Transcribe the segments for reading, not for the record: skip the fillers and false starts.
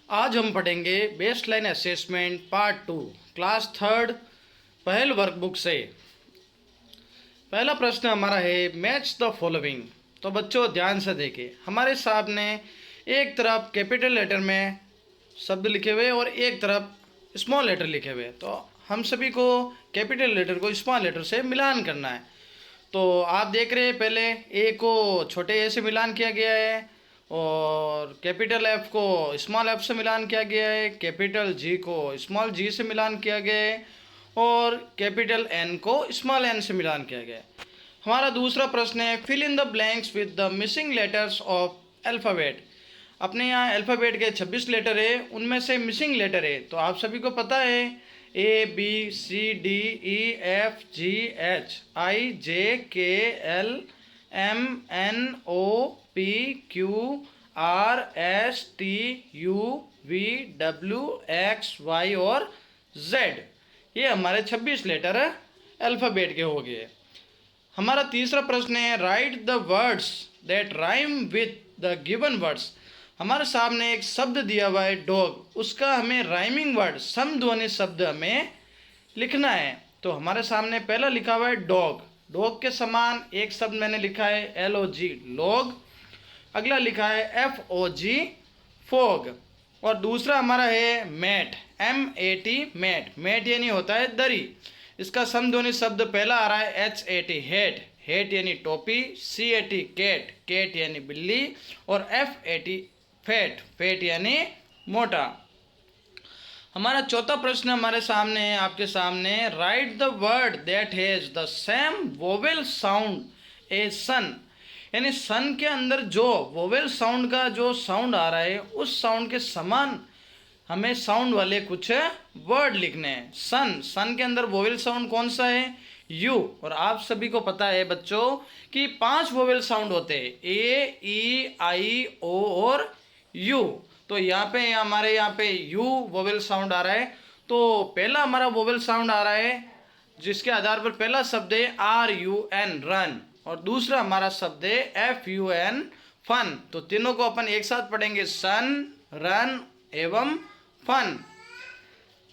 आज हम पढ़ेंगे baseline assessment part 2 class third पहल वर्कबुक से। पहला प्रश्न हमारा है मैच द फॉलोइंग। तो बच्चों ध्यान से देखें, हमारे सामने एक तरफ कैपिटल लेटर में शब्द लिखे हुए और एक तरफ स्मॉल लेटर लिखे हुए, तो हम सभी को कैपिटल लेटर को स्मॉल लेटर से मिलान करना है। तो आप देख रहे हैं पहले ए को छोटे ए से मिलान किया गया है और कैपिटल एफ को स्मॉल एफ से मिलान किया गया है, कैपिटल जी को स्मॉल जी से मिलान किया गया है और कैपिटल एन को स्मॉल एन से मिलान किया गया है। हमारा दूसरा प्रश्न है fill in the blanks with the missing letters of alphabet. अपने यहाँ अल्फ़ाबेट के 26 लेटर है, उनमें से मिसिंग लेटर है तो आप सभी को पता है A B C D E F G H I J K L M N O P Q R S T U V W X Y और जेड। ये हमारे 26 लेटर अल्फ़ाबेट के हो गए। हमारा तीसरा प्रश्न है right the words that rhyme with the given words. हमारे सामने एक शब्द दिया हुआ है डॉग, उसका हमें राइमिंग वर्ड समध्वनि शब्द हमें लिखना है। तो हमारे सामने पहला लिखा हुआ है डॉग, डॉग के समान एक शब्द मैंने लिखा है एल ओ जी लॉग, अगला लिखा है एफ ओ जी फोग और दूसरा हमारा है mat M A T mat, mat यानी होता है दरी। इसका समध्वनि शब्द पहला आ रहा है H A T hate, hate यानी टोपी, सी ए टी कैट, कैट यानी बिल्ली और F A T fat, fat यानी मोटा। हमारा चौथा प्रश्न हमारे सामने है, आपके सामने right the word that has the same vowel sound a sun, यानी सन के अंदर जो वोवेल साउंड का जो साउंड आ रहा है उस साउंड के समान हमें साउंड वाले कुछ वर्ड लिखने हैं। सन, सन के अंदर वोवेल साउंड कौन सा है यू, और आप सभी को पता है बच्चों कि 5 वोवेल साउंड होते हैं ए ई आई ओ और यू। तो यहाँ पे हमारे यहाँ पे यू वोवेल साउंड आ रहा है, तो पहला हमारा वोवेल साउंड आ रहा है जिसके आधार पर पहला शब्द है आर यू एन रन और दूसरा हमारा शब्द है एफ यू एन फन। तो तीनों को अपन एक साथ पढ़ेंगे सन रन एवं फन।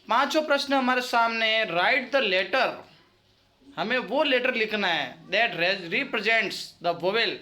पांचों प्रश्न हमारे सामने है राइट द लेटर, हमें वो लेटर लिखना है दैट रिप्रेजेंट्स द वोवेल,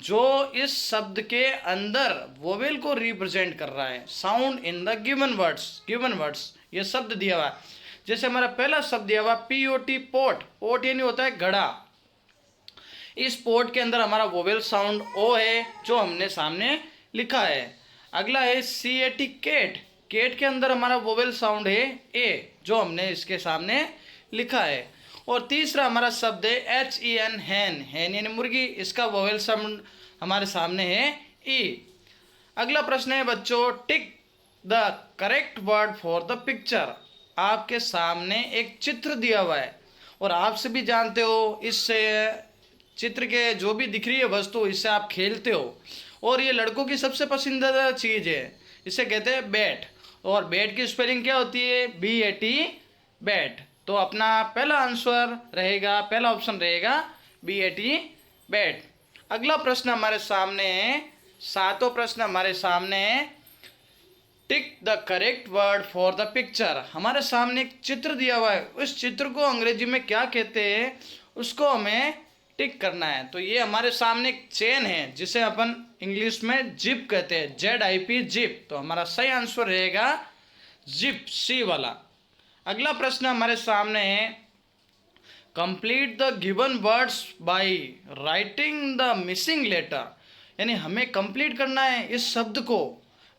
जो इस शब्द के अंदर वोवेल को रिप्रेजेंट कर रहा है। Sound in the given words, given words ये शब्द दिया हुआ है। जैसे हमारा पहला शब्द दिया हुआ P O T pot, pot यानी होता है घड़ा, इस पोट के अंदर हमारा वोवेल साउंड ओ है जो हमने सामने लिखा है। अगला है सी ए टी केट, केट के अंदर हमारा वोवेल साउंड है ए जो हमने इसके सामने लिखा है। और तीसरा हमारा शब्द है एच ई एन हैन, हैन यानी मुर्गी, इसका वोवेल साउंड हमारे सामने है ई। अगला प्रश्न है बच्चों tick the correct word for the picture. आपके सामने एक चित्र दिया हुआ है और आप सभी जानते हो इससे चित्र के जो भी दिख रही है वस्तु इससे आप खेलते हो और ये लड़कों की सबसे पसंदीदा चीज़ है, इसे कहते हैं बैट, और बैट की स्पेलिंग क्या होती है बी ए टी बैट। तो अपना पहला आंसर रहेगा, पहला ऑप्शन रहेगा बी ए टी बैट। अगला प्रश्न हमारे सामने है, सातों प्रश्न हमारे सामने है tick the correct word for the picture. हमारे सामने एक चित्र दिया हुआ है, उस चित्र को अंग्रेजी में क्या कहते हैं उसको हमें टिक करना है। तो ये हमारे सामने एक चेन है जिसे अपन इंग्लिश में जिप कहते हैं, जेड आई पी जिप। तो हमारा सही आंसर रहेगा जिप, सी वाला। अगला प्रश्न हमारे सामने है complete the given words by writing the missing letter, यानी हमें कंप्लीट करना है इस शब्द को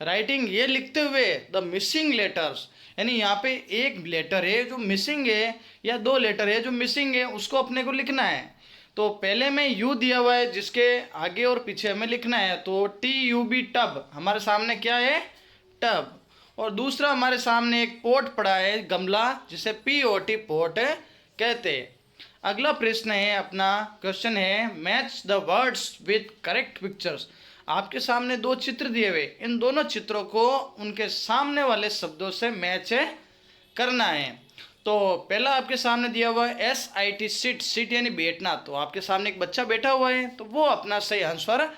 राइटिंग ये लिखते हुए द मिसिंग लेटर्स, यानी यहाँ पे एक लेटर है जो मिसिंग है या 2 लेटर है जो मिसिंग है उसको अपने को लिखना है। तो पहले में यू दिया हुआ है जिसके आगे और पीछे हमें लिखना है, तो टी यू बी टब, हमारे सामने क्या है टब। और दूसरा हमारे सामने एक पोट पड़ा है गमला जिसे पी ओ टी पोट कहते हैं। अगला प्रश्न है अपना क्वेश्चन है match the words with correct pictures. आपके सामने 2 चित्र दिए हुए, इन दोनों चित्रों को उनके सामने वाले शब्दों से मैच करना है। तो पहला आपके सामने दिया हुआ है S I T sit, sit यानी बैठना, तो आपके सामने एक बच्चा बैठा हुआ है तो वो अपना सही आंसर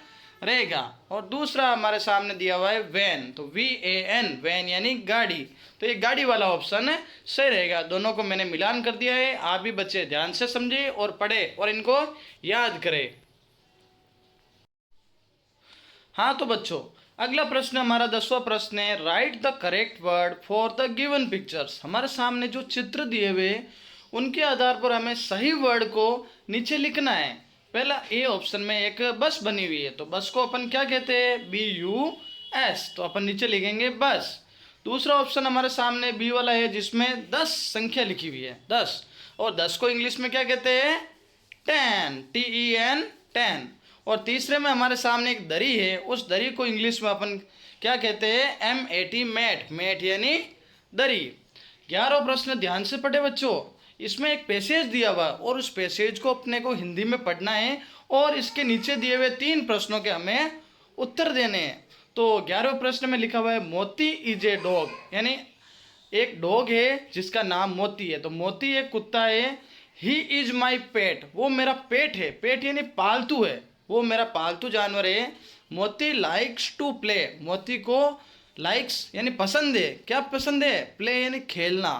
रहेगा। और दूसरा हमारे सामने दिया हुआ है वैन, तो VAN, वैन यानी गाड़ी, तो ये गाड़ी वाला ऑप्शन सही रहेगा। दोनों को मैंने मिलान कर दिया है। आप भी बच्चे ध्यान से समझे और पढ़े और इनको याद करें। हाँ तो बच्चों, अगला प्रश्न हमारा 10वां प्रश्न है, right the correct word for the given pictures. हमारे सामने जो चित्र दिए हुए उनके आधार पर हमें सही वर्ड को नीचे लिखना है। पहला ए ऑप्शन में एक बस बनी हुई है, तो बस को अपन क्या कहते हैं, BUS, तो अपन नीचे लिखेंगे बस। दूसरा ऑप्शन हमारे सामने बी वाला है जिसमें 10 संख्या लिखी हुई है, 10, और 10 को इंग्लिश में क्या कहते हैं, 10, TEN, 10। और तीसरे में हमारे सामने एक दरी है, उस दरी को इंग्लिश में अपन क्या कहते हैं, MAT, मैट, मैट यानी दरी। 11वां प्रश्न ध्यान से पढ़े बच्चों। इसमें एक पैसेज दिया हुआ और उस पैसेज को अपने को हिंदी में पढ़ना है और इसके नीचे दिए हुए 3 प्रश्नों के हमें उत्तर देने हैं। तो 11वें प्रश्न में लिखा हुआ है, मोती इज ए डॉग, यानी एक डॉग है जिसका नाम मोती है, तो मोती एक कुत्ता है। ही इज माई पेट, वो मेरा पेट है, पेट यानी पालतू है, वो मेरा पालतू जानवर है। मोती लाइक्स टू प्ले, मोती को लाइक्स यानी पसंद है, क्या पसंद है, प्ले यानी खेलना।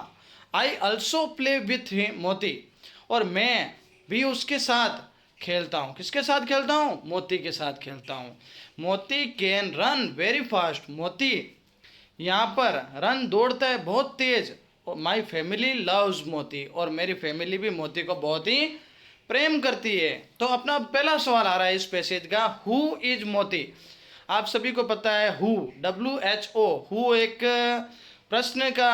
I also play with him, मोती, और मैं भी उसके साथ खेलता हूँ। किसके साथ खेलता हूँ, मोती के साथ खेलता हूँ। मोती कैन रन वेरी फास्ट, मोती यहाँ पर रन दौड़ता है बहुत तेज। माई फैमिली लव्स मोती, और मेरी फैमिली भी मोती को बहुत ही प्रेम करती है। तो अपना पहला सवाल आ रहा है इस पैसेज का, हु इज मोती। आप सभी को पता है हु, WHO, हु एक प्रश्न का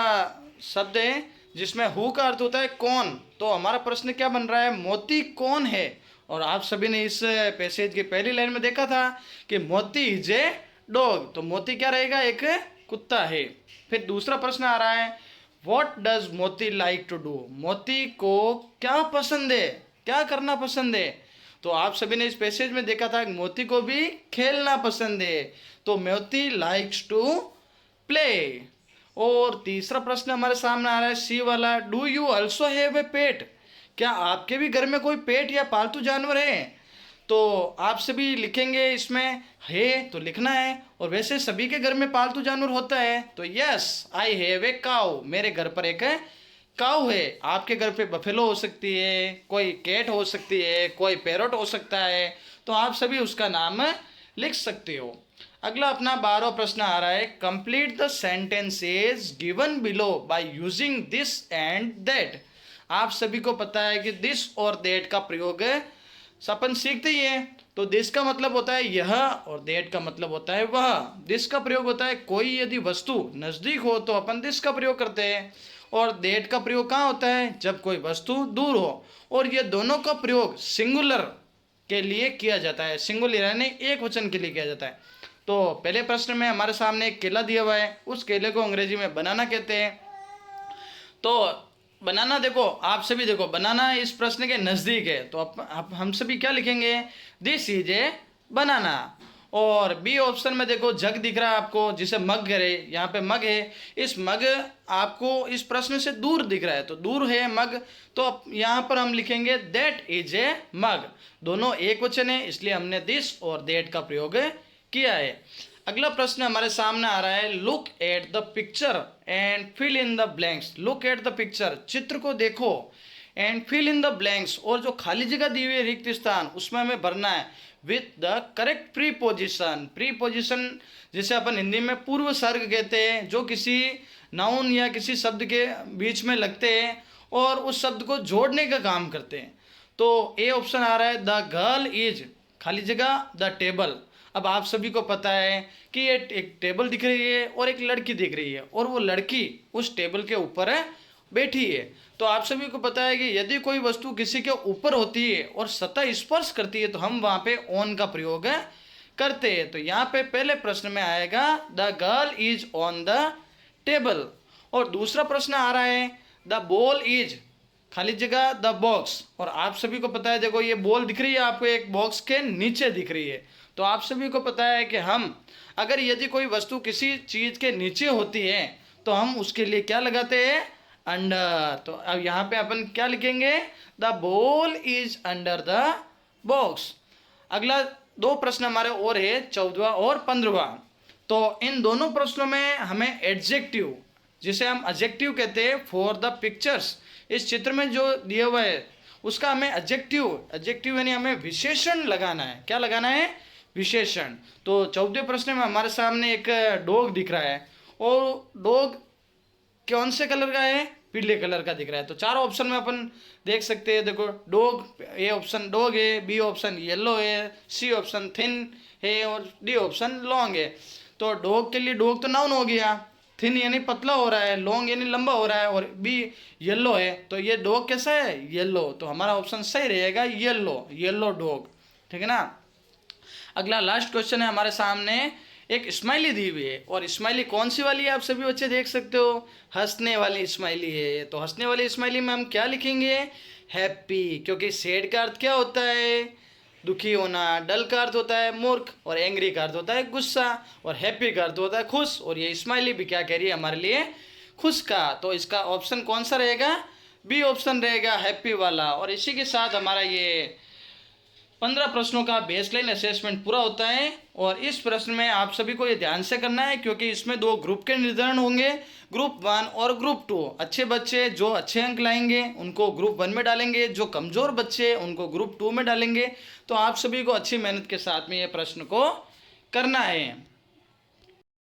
शब्द है जिसमें हु का अर्थ होता है कौन। तो हमारा प्रश्न क्या बन रहा है, मोती कौन है। और आप सभी ने इस पैसेज की पहली लाइन में देखा था कि मोती इज ए डॉग, तो मोती क्या रहेगा, एक कुत्ता है। फिर दूसरा प्रश्न आ रहा है, व्हाट डज मोती लाइक टू डू, मोती को क्या पसंद है, क्या करना पसंद है। तो आप सभी ने इस पैसेज में देखा था कि मोती को भी खेलना पसंद है, तो मोती लाइक्स टू प्ले। और तीसरा प्रश्न हमारे सामने आ रहा है सी वाला, do you also have a pet, क्या आपके भी घर में कोई पेट या पालतू जानवर है। तो आप सभी लिखेंगे इसमें है तो लिखना है, और वैसे सभी के घर में पालतू जानवर होता है, तो यस आई हैव ए काऊ, मेरे घर पर एक काऊ है। आपके घर पे बफेलो हो सकती है, कोई कैट हो सकती है, कोई पैरोट हो सकता है, तो आप सभी उसका नाम लिख सकते हो। अगला अपना 12वां प्रश्न आ रहा है, complete the sentences given below by using this and that. आप सभी को पता है कि दिस और दैट का प्रयोग अपन सीखते ही है। तो दिस का मतलब होता है यह और दैट का मतलब होता है वह। दिस का प्रयोग होता है कोई यदि वस्तु नज़दीक हो तो अपन दिस का प्रयोग करते हैं, और दैट का प्रयोग कहाँ होता है, जब कोई वस्तु दूर हो। और ये दोनों का प्रयोग सिंगुलर के लिए किया जाता है, सिंगुलर यानी एक वचन के लिए किया जाता है। तो पहले प्रश्न में हमारे सामने एक केला दिया हुआ है, उस केले को अंग्रेजी में बनाना कहते हैं। तो बनाना देखो, आप सभी देखो, बनाना इस प्रश्न के नज़दीक है, तो अब हम सभी क्या लिखेंगे, दिस इज ए बनाना। और बी ऑप्शन में देखो जग दिख रहा है आपको, जिसे मग करे, यहाँ पे मग है, इस मग आपको इस प्रश्न से दूर दिख रहा है, तो दूर है मग, तो अब यहाँ पर हम लिखेंगे दैट इज ए मग। दोनों एक वचन है, इसलिए हमने दिस और दैट का प्रयोग किया है। अगला प्रश्न हमारे सामने आ रहा है, look at the picture and fill in the blanks. Look at the picture, चित्र को देखो, and fill in the blanks, और जो खाली जगह दी हुई है रिक्त स्थान उसमें हमें भरना है with the correct preposition. Preposition जिसे अपन हिंदी में पूर्व सर्ग कहते हैं, जो किसी नाउन या किसी शब्द के बीच में लगते हैं और उस शब्द को जोड़ने का काम करते हैं। तो ए ऑप्शन आ रहा है, द गर्ल इज, खाली जगह द टेबल। अब आप सभी को पता है कि ये एक टेबल दिख रही है और एक लड़की दिख रही है, और वो लड़की उस टेबल के ऊपर बैठी है। तो आप सभी को पता है कि यदि कोई वस्तु किसी के ऊपर होती है और सतह स्पर्श करती है तो हम वहाँ पे ऑन का प्रयोग करते हैं। तो यहाँ पे पहले प्रश्न में आएगा the girl is on the table. और दूसरा प्रश्न आ रहा है, द बॉल इज, खाली जगह द बॉक्स। और आप सभी को पता है, देखो ये बॉल दिख रही है आपको, एक बॉक्स के नीचे दिख रही है। तो आप सभी को पता है कि हम अगर यदि कोई वस्तु किसी चीज़ के नीचे होती है तो हम उसके लिए क्या लगाते हैं, अंडर। तो अब यहाँ पे अपन क्या लिखेंगे, the ball is under the box. अगला दो प्रश्न हमारे और है, 14वां और 15वां। तो इन दोनों प्रश्नों में हमें एडजेक्टिव, जिसे हम एडजेक्टिव कहते हैं, फॉर द पिक्चर्स, इस चित्र में जो दिया हुआ है उसका हमें एडजेक्टिव यानी हमें विशेषण लगाना है। क्या लगाना है? विशेषण। तो 14वें प्रश्न में हमारे सामने एक डॉग दिख रहा है और डॉग कौन से कलर का है? पीले कलर का दिख रहा है। तो चार ऑप्शन में अपन देख सकते हैं। देखो, डॉग, ए ऑप्शन डॉग है, बी ऑप्शन येलो है, सी ऑप्शन थिन है और डी ऑप्शन लॉन्ग है। तो डॉग के लिए डॉग तो नाउन हो गया, थिन यानी पतला हो रहा है, लॉन्ग यानी लंबा हो रहा है और बी येलो है। तो ये डॉग कैसा है? येलो। तो हमारा ऑप्शन सही रहेगा येलो डॉग। ठीक है ना। अगला लास्ट क्वेश्चन है हमारे सामने, एक स्माइली दी हुई है और स्माइली कौन सी वाली है? आप सभी बच्चे देख सकते हो, हंसने वाली स्माइली है। तो हंसने वाली स्माइली में हम क्या लिखेंगे? हैप्पी, क्योंकि सैड का अर्थ क्या होता है? दुखी होना। डल का अर्थ होता है मूर्ख और एंग्री का अर्थ होता है गुस्सा और हैप्पी का अर्थ होता है खुश। और ये स्माइली भी क्या कह रही है हमारे लिए? खुश का। तो इसका ऑप्शन कौन सा रहेगा? बी ऑप्शन रहेगा, हैप्पी वाला। और इसी के साथ हमारा ये 15 प्रश्नों का बेसलाइन असेसमेंट पूरा होता है। और इस प्रश्न में आप सभी को ये ध्यान से करना है क्योंकि इसमें दो ग्रुप के निर्धारण होंगे, ग्रुप 1 और ग्रुप 2। अच्छे बच्चे जो अच्छे अंक लाएंगे उनको ग्रुप 1 में डालेंगे, जो कमज़ोर बच्चे उनको ग्रुप 2 में डालेंगे। तो आप सभी को अच्छी मेहनत के साथ में ये प्रश्न को करना है।